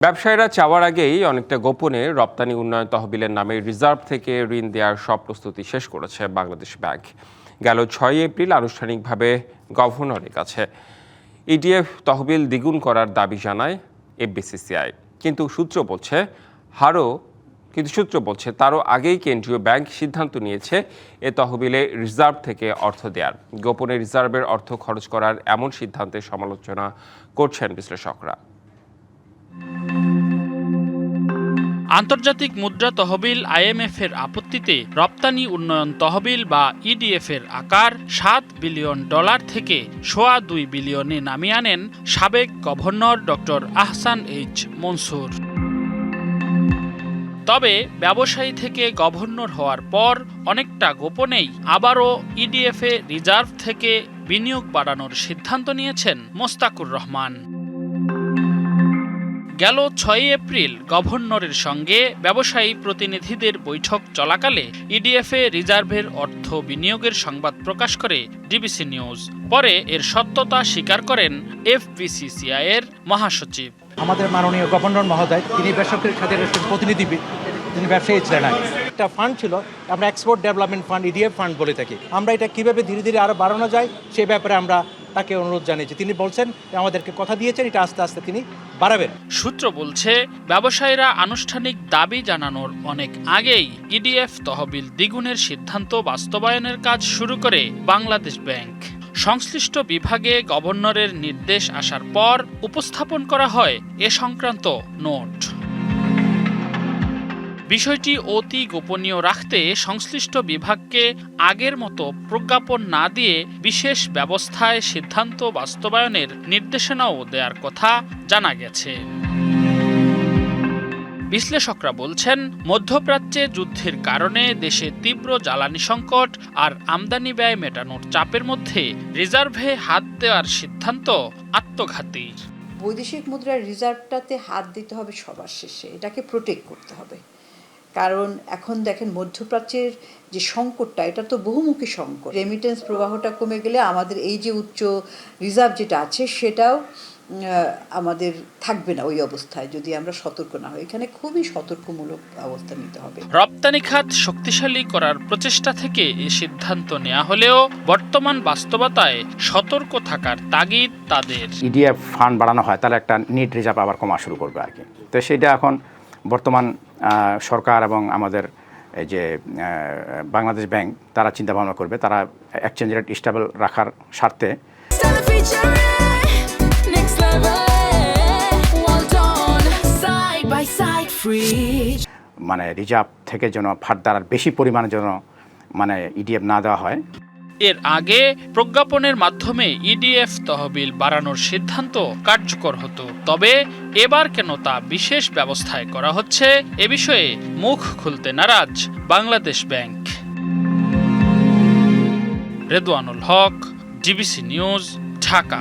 ব্যবসায়ীরা চাওয়ার আগেই অনেকটা গোপনে রপ্তানি উন্নয়ন তহবিলের নামে রিজার্ভ থেকে ঋণ দেওয়ার সব প্রস্তুতি শেষ করেছে বাংলাদেশ ব্যাংক। গেল ৬ এপ্রিল আনুষ্ঠানিকভাবে গভর্নরের কাছে ইডিএফ তহবিল দ্বিগুণ করার দাবি জানায় এফবিসিসিআই। কিন্তু সূত্র বলছে তারও আগেই কেন্দ্রীয় ব্যাংক সিদ্ধান্ত নিয়েছে এ তহবিলে রিজার্ভ থেকে অর্থ দেওয়ার। গোপনে রিজার্ভের অর্থ খরচ করার এমন সিদ্ধান্তের সমালোচনা করছেন বিশ্লেষকরা। আন্তর্জাতিক মুদ্রা তহবিল আইএমএফ এর আপত্তিতে রপ্তানি উন্নয়ন তহবিল বা ইডিএফ এর আকার $7 বিলিয়ন থেকে $2.25 বিলিয়নে নামিয়ে আনেন সাবেক governor doctor Ahsan H Mansur. তবে ব্যবসায়ী থেকে গভর্নর হওয়ার পর অনেকটা গোপনেই আবারও ইডিএফ এ রিজার্ভ থেকে বিনিয়োগ বাড়ানোর সিদ্ধান্ত নিয়েছেন মোস্তাকুর রহমান। গেল ৬ এপ্রিল গভর্নরের সঙ্গে ব্যবসায়ী প্রতিনিধিদের বৈঠক চলাকালে ইডিএফে রিজার্ভের অর্থ বিনিয়োগের সংবাদ প্রকাশ করে ডিবিসি নিউজ। পরে এর সত্যতা স্বীকার করেন এফবিসিসিআই এর মহাসচিব। আমাদের মাননীয় গভর্নর মহোদয় তিনি বেসরকারি খাতের প্রতিনিধি, তিনি ব্যবসায়ী ছিলেন। একটা ফান্ড ছিল, আমরা export development fund IDF fund বলে থাকি। আমরা এটা কিভাবে ধীরে ধীরে আরো বাড়ানো যায় সে ব্যাপারে আমরা তাকে অনুরোধ জানিয়েছি। তিনি বলছেন আমাদেরকে কথা দিয়েছেন এটা আস্তে আস্তে তিনি বাড়াবেন। সূত্র বলছে ব্যবসায়ীরা আনুষ্ঠানিক দাবি জানানোর অনেক আগেই ইডিএফ তহবিল দ্বিগুণের সিদ্ধান্ত বাস্তবায়নের কাজ শুরু করে বাংলাদেশ ব্যাংক। সংশ্লিষ্ট বিভাগে গভর্নরের নির্দেশ আসার পর উপস্থাপন করা হয় এ সংক্রান্ত নোট। বিষয়টি অতি গোপনীয় রাখতে সংশ্লিষ্ট বিভাগকে আগের মতো প্রজ্ঞাপন না দিয়ে বিশেষ ব্যবস্থায় সিদ্ধান্ত বাস্তবায়নের নির্দেশনাও দেওয়ার কথা জানা গেছে। বিশ্লেষকরা বলছেন, মধ্যপ্রাচ্যে যুদ্ধের কারণে দেশে তীব্র জ্বালানি সংকট আর আমদানি ব্যয় মেটানোর চাপের মধ্যে রিজার্ভে হাত দেওয়ার সিদ্ধান্ত আত্মঘাতী। বৈদেশিক মুদ্রার রিজার্ভটাতে হাত দিতে হবে সবার শেষে, এটাকে প্রোটেক্ট করতে হবে। কারণ এখন দেখেন মধ্যপ্রাচ্যের যে সংকটটা, এটা তো বহুমুখী সংকট। রেমিটেন্স প্রবাহটা কমে গেলে আমাদের এই যে উচ্চ রিজার্ভ যেটা আছে সেটাও আমাদের থাকবে না ওই অবস্থায় যদি আমরা সতর্ক না হই। এখানে খুবই সতর্কমূলক অবস্থা নিতে হবে। রপ্তানি খাত শক্তিশালী করার প্রচেষ্টা থেকে এই সিদ্ধান্ত নেওয়া হলেও বর্তমান বাস্তবতায় সতর্ক থাকার তাগিদ তাদের। ইডিএফ ফান্ড বাড়ানো হয় তাহলে একটা নিট রিজার্ভ আবার কমা শুরু করবে আর কি। তো সেটা এখন বর্তমান সরকার এবং আমাদের এই যে বাংলাদেশ ব্যাংক তারা চিন্তা ভাবনা করবে, তারা এক্সচেঞ্জ রেট স্টেবল রাখার স্বার্থে মানে রিজার্ভ থেকে যেন ফার্দার আর বেশি পরিমাণে যেন মানে ইডিএফ না দেওয়া হয়। এর আগে প্রজ্ঞাপনের মাধ্যমে ইডিএফ তহবিল বাড়ানোর সিদ্ধান্ত কার্যকর হতো। তবে এবার কেন তা বিশেষ ব্যবস্থায় করা হচ্ছে এ বিষয়ে মুখ খুলতে নারাজ বাংলাদেশ ব্যাংক। রেদওয়ানুল হক, ডিবিসি নিউজ, ঢাকা।